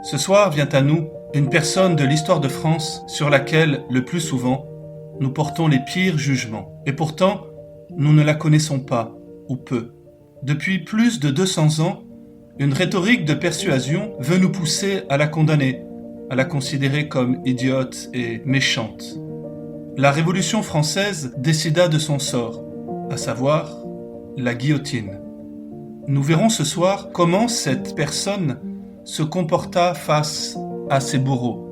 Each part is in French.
Ce soir vient à nous une personne de l'histoire de France sur laquelle, le plus souvent, nous portons les pires jugements. Et pourtant, nous ne la connaissons pas, ou peu. Depuis plus de 200 ans, une rhétorique de persuasion veut nous pousser à la condamner, à la considérer comme idiote et méchante. La Révolution française décida de son sort, à savoir la guillotine. Nous verrons ce soir comment cette personne se comporta face à ses bourreaux.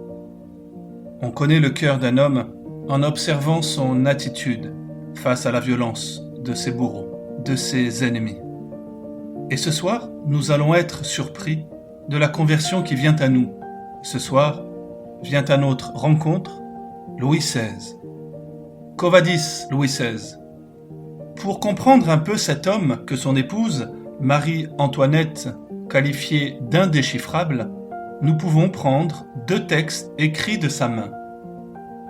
On connaît le cœur d'un homme en observant son attitude face à la violence de ses bourreaux, de ses ennemis. Et ce soir, nous allons être surpris de la conversion qui vient à nous. Ce soir, vient à notre rencontre Louis XVI. Quo vadis, Louis XVI? Pour comprendre un peu cet homme que son épouse, Marie-Antoinette, qualifiée d'indéchiffrable, nous pouvons prendre deux textes écrits de sa main.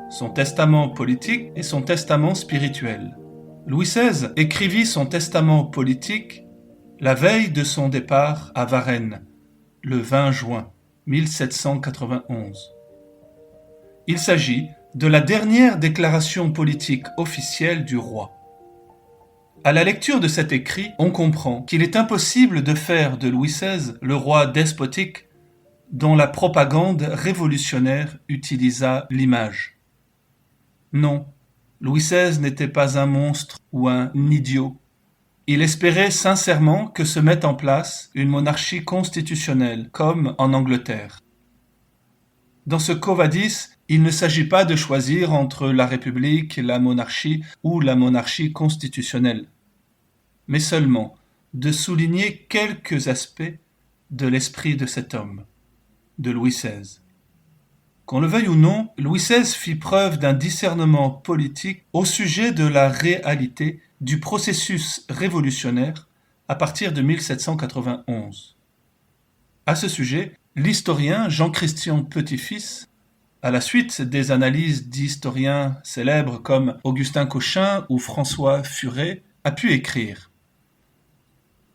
Son testament politique et son testament spirituel. Louis XVI écrivit son testament politique la veille de son départ à Varennes, le 20 juin 1791. Il s'agit de la dernière déclaration politique officielle du roi. À la lecture de cet écrit, on comprend qu'il est impossible de faire de Louis XVI le roi despotique dont la propagande révolutionnaire utilisa l'image. Non, Louis XVI n'était pas un monstre ou un idiot. Il espérait sincèrement que se mette en place une monarchie constitutionnelle, comme en Angleterre. Dans ce Quo vadis, il ne s'agit pas de choisir entre la République, la monarchie ou la monarchie constitutionnelle, mais seulement de souligner quelques aspects de l'esprit de cet homme, de Louis XVI. Qu'on le veuille ou non, Louis XVI fit preuve d'un discernement politique au sujet de la réalité du processus révolutionnaire à partir de 1791. À ce sujet, l'historien Jean-Christian Petit-Fils, à la suite des analyses d'historiens célèbres comme Augustin Cochin ou François Furet, a pu écrire.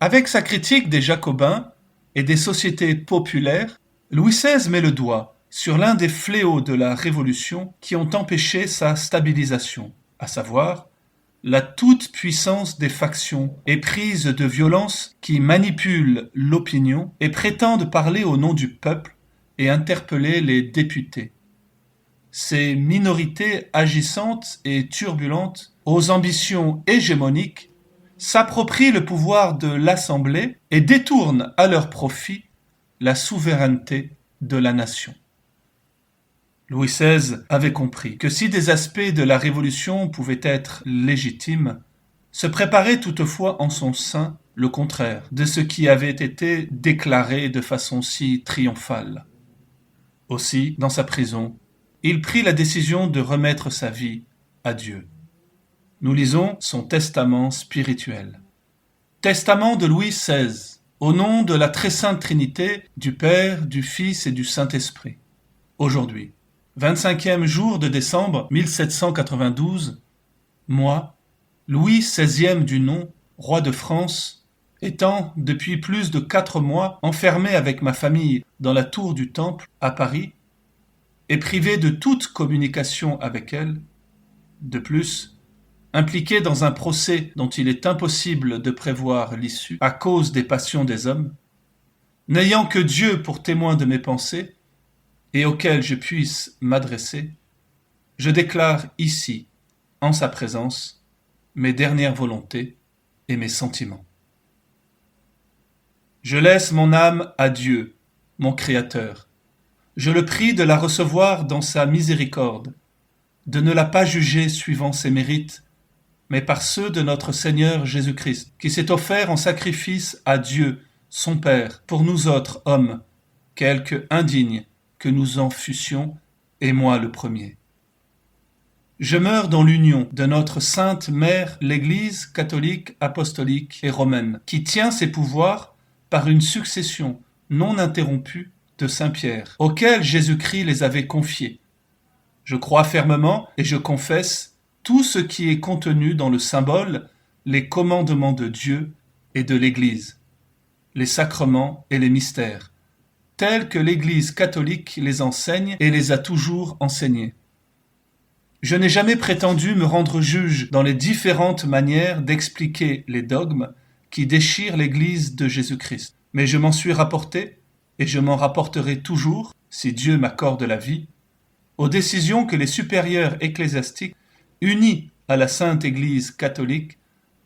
Avec sa critique des Jacobins et des sociétés populaires, Louis XVI met le doigt sur l'un des fléaux de la Révolution qui ont empêché sa stabilisation, à savoir la toute-puissance des factions éprises de violence qui manipulent l'opinion et prétendent parler au nom du peuple et interpeller les députés. Ces minorités agissantes et turbulentes, aux ambitions hégémoniques, s'approprient le pouvoir de l'Assemblée et détournent à leur profit la souveraineté de la nation. Louis XVI avait compris que si des aspects de la Révolution pouvaient être légitimes, se préparait toutefois en son sein le contraire de ce qui avait été déclaré de façon si triomphale. Aussi, dans sa prison, il prit la décision de remettre sa vie à Dieu. Nous lisons son testament spirituel. Testament de Louis XVI, au nom de la très sainte Trinité, du Père, du Fils et du Saint-Esprit. Aujourd'hui, 25e jour de décembre 1792, moi, Louis XVI du nom, roi de France, étant depuis plus de 4 mois enfermé avec ma famille dans la tour du Temple à Paris, et privé de toute communication avec elle, de plus, impliqué dans un procès dont il est impossible de prévoir l'issue à cause des passions des hommes, n'ayant que Dieu pour témoin de mes pensées, et auquel je puisse m'adresser, je déclare ici, en sa présence, mes dernières volontés et mes sentiments. Je laisse mon âme à Dieu, mon Créateur. Je le prie de la recevoir dans sa miséricorde, de ne la pas juger suivant ses mérites, mais par ceux de notre Seigneur Jésus-Christ, qui s'est offert en sacrifice à Dieu, son Père, pour nous autres hommes, quelque indignes que nous en fussions, et moi le premier. Je meurs dans l'union de notre sainte mère, l'Église catholique, apostolique et romaine, qui tient ses pouvoirs par une succession non interrompue de Saint-Pierre, auquel Jésus-Christ les avait confiés. Je crois fermement et je confesse tout ce qui est contenu dans le symbole, les commandements de Dieu et de l'Église, les sacrements et les mystères, tels que l'Église catholique les enseigne et les a toujours enseignés. Je n'ai jamais prétendu me rendre juge dans les différentes manières d'expliquer les dogmes qui déchirent l'Église de Jésus-Christ, mais je m'en suis rapporté, et je m'en rapporterai toujours, si Dieu m'accorde la vie, aux décisions que les supérieurs ecclésiastiques, unis à la Sainte Église catholique,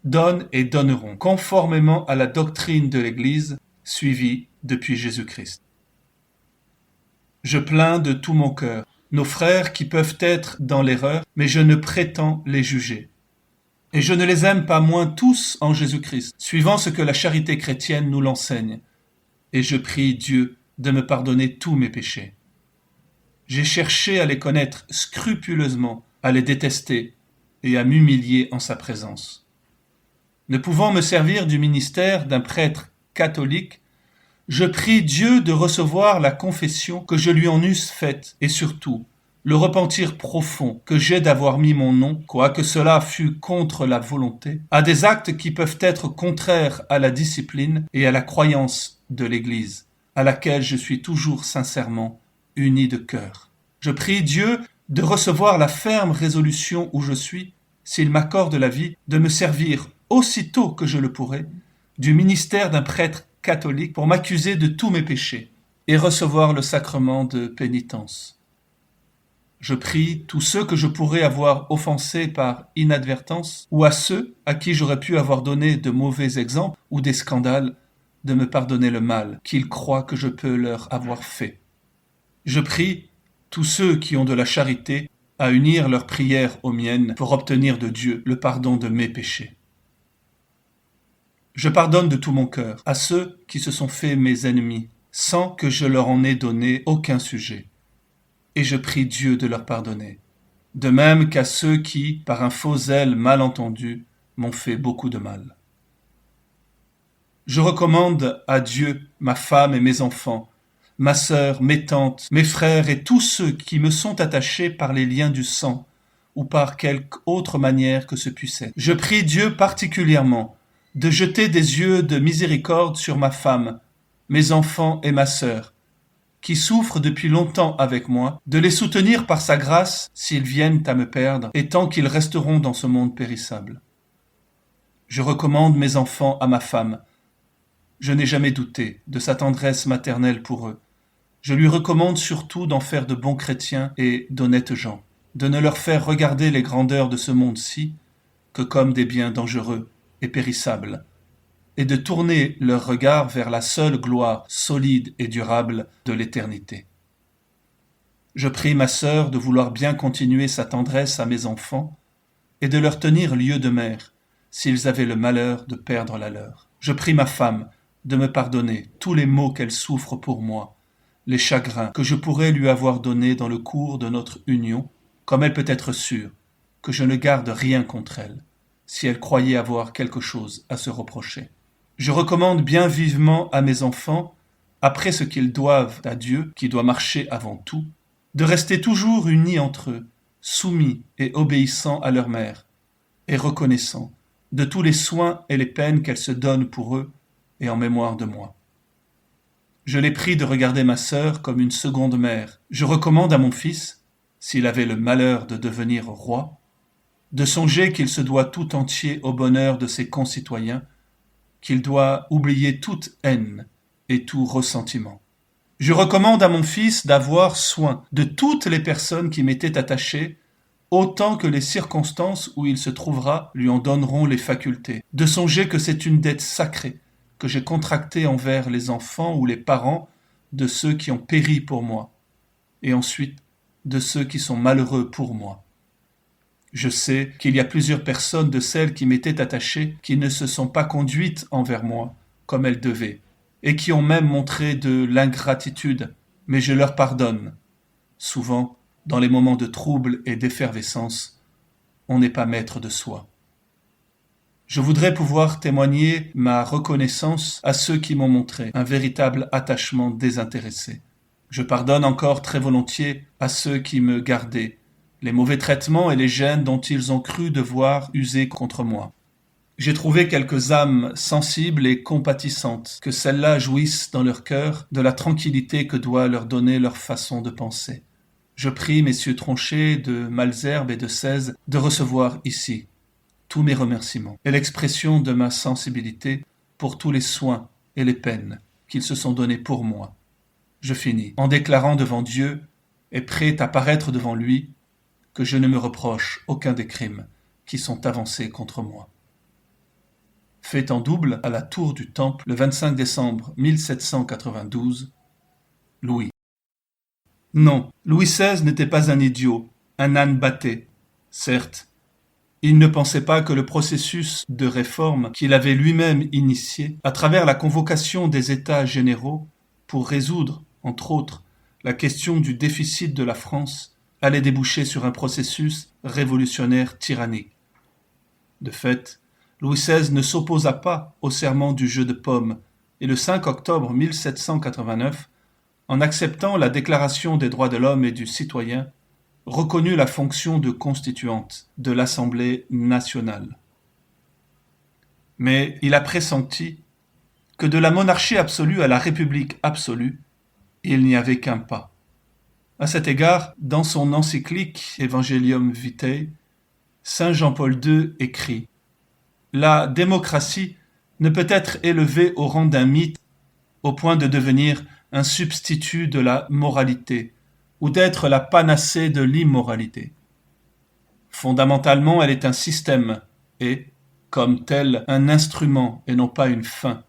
donnent et donneront, conformément à la doctrine de l'Église suivie depuis Jésus-Christ. Je plains de tout mon cœur nos frères qui peuvent être dans l'erreur, mais je ne prétends les juger. Et je ne les aime pas moins tous en Jésus-Christ, suivant ce que la charité chrétienne nous l'enseigne. Et je prie Dieu de me pardonner tous mes péchés. J'ai cherché à les connaître scrupuleusement, à les détester et à m'humilier en sa présence. Ne pouvant me servir du ministère d'un prêtre catholique, je prie Dieu de recevoir la confession que je lui en eusse faite et surtout le repentir profond que j'ai d'avoir mis mon nom, quoique cela fût contre la volonté, à des actes qui peuvent être contraires à la discipline et à la croyance de l'Église, à laquelle je suis toujours sincèrement uni de cœur. Je prie Dieu de recevoir la ferme résolution où je suis, s'il m'accorde la vie, de me servir aussitôt que je le pourrai, du ministère d'un prêtre catholique pour m'accuser de tous mes péchés et recevoir le sacrement de pénitence. Je prie tous ceux que je pourrais avoir offensés par inadvertance ou à ceux à qui j'aurais pu avoir donné de mauvais exemples ou des scandales de me pardonner le mal qu'ils croient que je peux leur avoir fait. Je prie tous ceux qui ont de la charité à unir leurs prières aux miennes pour obtenir de Dieu le pardon de mes péchés. Je pardonne de tout mon cœur à ceux qui se sont faits mes ennemis, sans que je leur en ai donné aucun sujet. Et je prie Dieu de leur pardonner, de même qu'à ceux qui, par un faux zèle mal entendu, m'ont fait beaucoup de mal. Je recommande à Dieu ma femme et mes enfants, ma sœur, mes tantes, mes frères et tous ceux qui me sont attachés par les liens du sang ou par quelque autre manière que ce puisse être. Je prie Dieu particulièrement de jeter des yeux de miséricorde sur ma femme, mes enfants et ma sœur, qui souffrent depuis longtemps avec moi, de les soutenir par sa grâce s'ils viennent à me perdre, et tant qu'ils resteront dans ce monde périssable. Je recommande mes enfants à ma femme. Je n'ai jamais douté de sa tendresse maternelle pour eux. Je lui recommande surtout d'en faire de bons chrétiens et d'honnêtes gens, de ne leur faire regarder les grandeurs de ce monde-ci que comme des biens dangereux et périssables, et de tourner leur regard vers la seule gloire solide et durable de l'éternité. Je prie ma sœur de vouloir bien continuer sa tendresse à mes enfants et de leur tenir lieu de mère s'ils avaient le malheur de perdre la leur. Je prie ma femme de me pardonner tous les maux qu'elle souffre pour moi, les chagrins que je pourrais lui avoir donnés dans le cours de notre union, comme elle peut être sûre que je ne garde rien contre elle, si elle croyait avoir quelque chose à se reprocher. Je recommande bien vivement à mes enfants, après ce qu'ils doivent à Dieu, qui doit marcher avant tout, de rester toujours unis entre eux, soumis et obéissants à leur mère, et reconnaissants de tous les soins et les peines qu'elle se donne pour eux et en mémoire de moi. Je les prie de regarder ma sœur comme une seconde mère. Je recommande à mon fils, s'il avait le malheur de devenir roi, de songer qu'il se doit tout entier au bonheur de ses concitoyens, qu'il doit oublier toute haine et tout ressentiment. Je recommande à mon fils d'avoir soin de toutes les personnes qui m'étaient attachées, autant que les circonstances où il se trouvera lui en donneront les facultés, de songer que c'est une dette sacrée que j'ai contractée envers les enfants ou les parents de ceux qui ont péri pour moi, et ensuite de ceux qui sont malheureux pour moi. Je sais qu'il y a plusieurs personnes de celles qui m'étaient attachées qui ne se sont pas conduites envers moi comme elles devaient, et qui ont même montré de l'ingratitude, mais je leur pardonne. Souvent, dans les moments de trouble et d'effervescence, on n'est pas maître de soi. Je voudrais pouvoir témoigner ma reconnaissance à ceux qui m'ont montré un véritable attachement désintéressé. Je pardonne encore très volontiers à ceux qui me gardaient, les mauvais traitements et les gênes dont ils ont cru devoir user contre moi. J'ai trouvé quelques âmes sensibles et compatissantes, que celles-là jouissent dans leur cœur de la tranquillité que doit leur donner leur façon de penser. Je prie messieurs Tronchet, de Malesherbes et de Sèze de recevoir ici tous mes remerciements et l'expression de ma sensibilité pour tous les soins et les peines qu'ils se sont donnés pour moi. Je finis en déclarant devant Dieu et prêt à paraître devant lui que je ne me reproche aucun des crimes qui sont avancés contre moi. Fait en double à la tour du Temple le 25 décembre 1792, Louis. Non, Louis XVI n'était pas un idiot, un âne batté. Certes, il ne pensait pas que le processus de réforme qu'il avait lui-même initié, à travers la convocation des États généraux, pour résoudre, entre autres, la question du déficit de la France, allait déboucher sur un processus révolutionnaire tyrannique. De fait, Louis XVI ne s'opposa pas au serment du jeu de paume, et le 5 octobre 1789, en acceptant la Déclaration des droits de l'homme et du citoyen, reconnut la fonction de constituante de l'Assemblée nationale. Mais il a pressenti que de la monarchie absolue à la République absolue, il n'y avait qu'un pas. À cet égard, dans son encyclique Evangelium Vitae, saint Jean-Paul II écrit « La démocratie ne peut être élevée au rang d'un mythe au point de devenir un substitut de la moralité ou d'être la panacée de l'immoralité. Fondamentalement, elle est un système et, comme tel, un instrument et non pas une fin.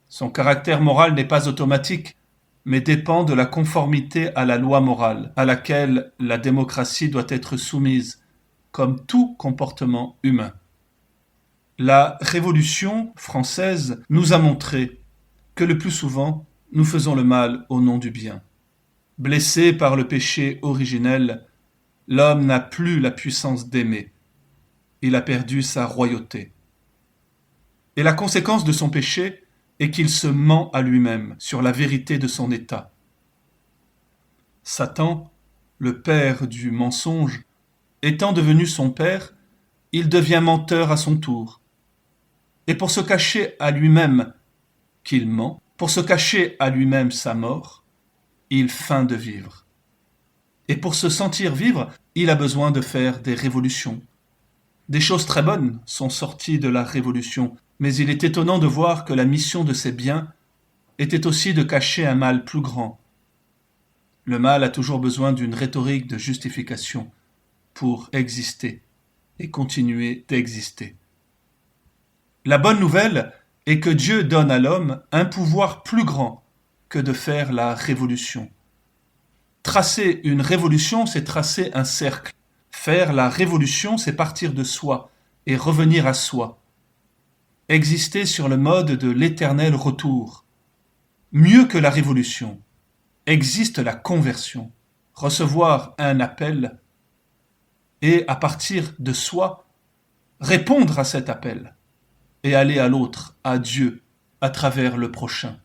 Son caractère moral n'est pas automatique, mais dépend de la conformité à la loi morale, à laquelle la démocratie doit être soumise, comme tout comportement humain. La Révolution française nous a montré que le plus souvent, nous faisons le mal au nom du bien. Blessé par le péché originel, l'homme n'a plus la puissance d'aimer. Il a perdu sa royauté. Et la conséquence de son péché est qu'il se ment à lui-même sur la vérité de son état. Satan, le père du mensonge, étant devenu son père, il devient menteur à son tour. Et pour se cacher à lui-même qu'il ment, pour se cacher à lui-même sa mort, il feint de vivre. Et pour se sentir vivre, il a besoin de faire des révolutions. Des choses très bonnes sont sorties de la Révolution, mais il est étonnant de voir que la mission de ces biens était aussi de cacher un mal plus grand. Le mal a toujours besoin d'une rhétorique de justification pour exister et continuer d'exister. La bonne nouvelle est que Dieu donne à l'homme un pouvoir plus grand que de faire la révolution. Tracer une révolution, c'est tracer un cercle. Faire la révolution, c'est partir de soi et revenir à soi. Exister sur le mode de l'éternel retour. Mieux que la révolution, existe la conversion. Recevoir un appel et, à partir de soi, répondre à cet appel et aller à l'autre, à Dieu, à travers le prochain.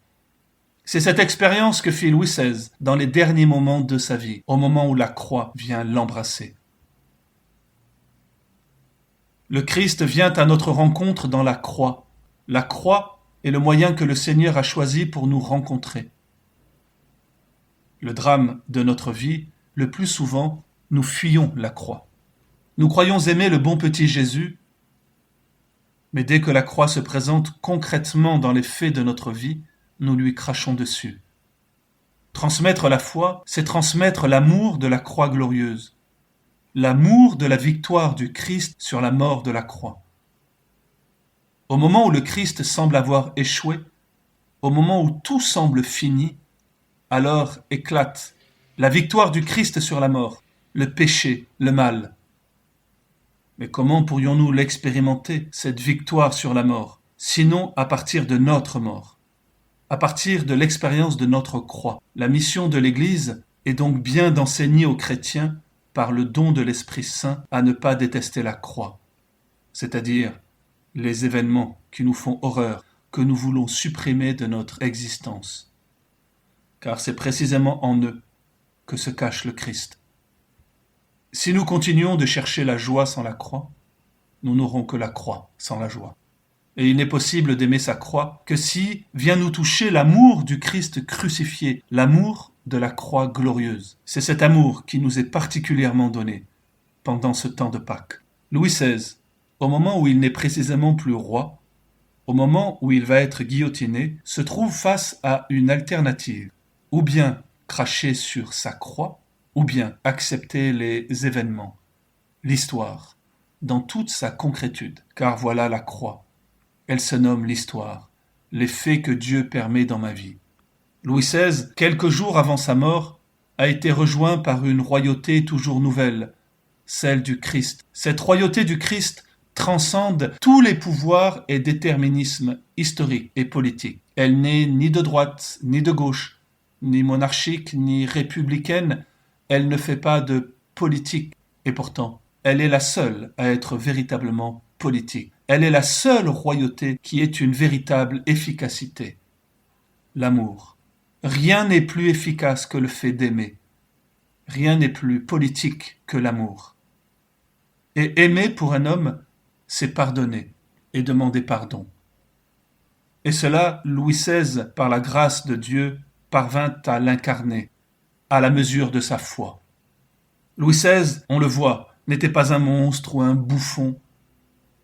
C'est cette expérience que fit Louis XVI dans les derniers moments de sa vie, au moment où la croix vient l'embrasser. Le Christ vient à notre rencontre dans la croix. La croix est le moyen que le Seigneur a choisi pour nous rencontrer. Le drame de notre vie, le plus souvent, nous fuyons la croix. Nous croyons aimer le bon petit Jésus, mais dès que la croix se présente concrètement dans les faits de notre vie, nous lui crachons dessus. Transmettre la foi, c'est transmettre l'amour de la croix glorieuse, l'amour de la victoire du Christ sur la mort de la croix. Au moment où le Christ semble avoir échoué, au moment où tout semble fini, alors éclate la victoire du Christ sur la mort, le péché, le mal. Mais comment pourrions-nous l'expérimenter, cette victoire sur la mort, sinon à partir de notre mort, à partir de l'expérience de notre croix? La mission de l'Église est donc bien d'enseigner aux chrétiens, par le don de l'Esprit Saint, à ne pas détester la croix, c'est-à-dire les événements qui nous font horreur, que nous voulons supprimer de notre existence. Car c'est précisément en eux que se cache le Christ. Si nous continuons de chercher la joie sans la croix, nous n'aurons que la croix sans la joie. Et il n'est possible d'aimer sa croix que si vient nous toucher l'amour du Christ crucifié, l'amour de la croix glorieuse. C'est cet amour qui nous est particulièrement donné pendant ce temps de Pâques. Louis XVI, au moment où il n'est précisément plus roi, au moment où il va être guillotiné, se trouve face à une alternative. Ou bien cracher sur sa croix, ou bien accepter les événements, l'histoire, dans toute sa concrétude. Car voilà la croix. Elle se nomme l'histoire, les faits que Dieu permet dans ma vie. Louis XVI, quelques jours avant sa mort, a été rejoint par une royauté toujours nouvelle, celle du Christ. Cette royauté du Christ transcende tous les pouvoirs et déterminismes historiques et politiques. Elle n'est ni de droite, ni de gauche, ni monarchique, ni républicaine. Elle ne fait pas de politique. Et pourtant, elle est la seule à être véritablement politique. Elle est la seule royauté qui ait une véritable efficacité. L'amour. Rien n'est plus efficace que le fait d'aimer. Rien n'est plus politique que l'amour. Et aimer pour un homme, c'est pardonner et demander pardon. Et cela, Louis XVI, par la grâce de Dieu, parvint à l'incarner, à la mesure de sa foi. Louis XVI, on le voit, n'était pas un monstre ou un bouffon.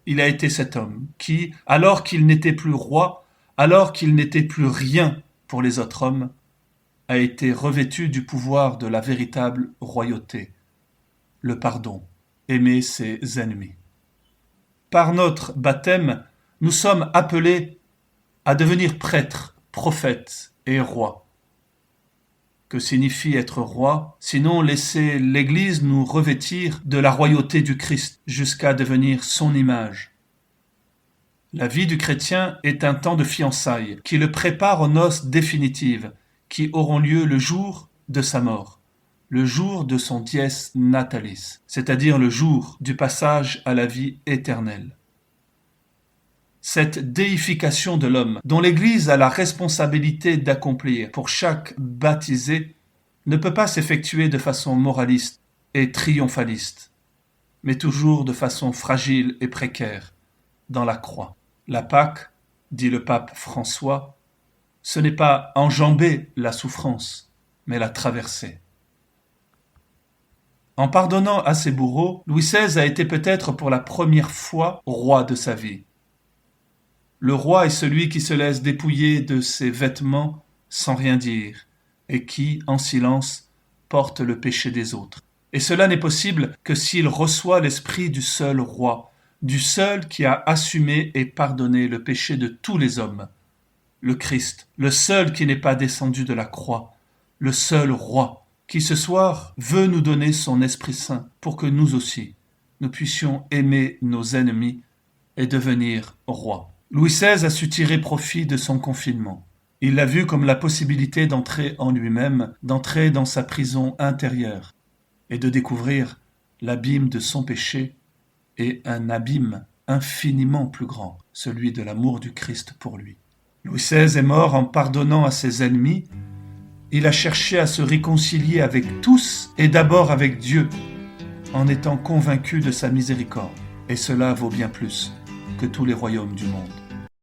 Il a été cet homme qui, alors qu'il n'était plus roi, alors qu'il n'était plus rien pour les autres hommes, a été revêtu du pouvoir de la véritable royauté, le pardon, aimer ses ennemis. Par notre baptême, nous sommes appelés à devenir prêtres, prophètes et rois. Que signifie être roi, sinon laisser l'Église nous revêtir de la royauté du Christ jusqu'à devenir son image. La vie du chrétien est un temps de fiançailles qui le prépare aux noces définitives qui auront lieu le jour de sa mort, le jour de son dies natalis, c'est-à-dire le jour du passage à la vie éternelle. Cette déification de l'homme, dont l'Église a la responsabilité d'accomplir pour chaque baptisé, ne peut pas s'effectuer de façon moraliste et triomphaliste, mais toujours de façon fragile et précaire, dans la croix. La Pâque, dit le pape François, ce n'est pas enjamber la souffrance, mais la traverser. En pardonnant à ses bourreaux, Louis XVI a été peut-être pour la première fois roi de sa vie. Le roi est celui qui se laisse dépouiller de ses vêtements sans rien dire et qui, en silence, porte le péché des autres. Et cela n'est possible que s'il reçoit l'esprit du seul roi, du seul qui a assumé et pardonné le péché de tous les hommes, le Christ, le seul qui n'est pas descendu de la croix, le seul roi, qui ce soir veut nous donner son Esprit Saint pour que nous aussi, nous puissions aimer nos ennemis et devenir rois. Louis XVI a su tirer profit de son confinement. Il l'a vu comme la possibilité d'entrer en lui-même, d'entrer dans sa prison intérieure et de découvrir l'abîme de son péché et un abîme infiniment plus grand, celui de l'amour du Christ pour lui. Louis XVI est mort en pardonnant à ses ennemis. Il a cherché à se réconcilier avec tous et d'abord avec Dieu, en étant convaincu de sa miséricorde. Et cela vaut bien plus que tous les royaumes du monde.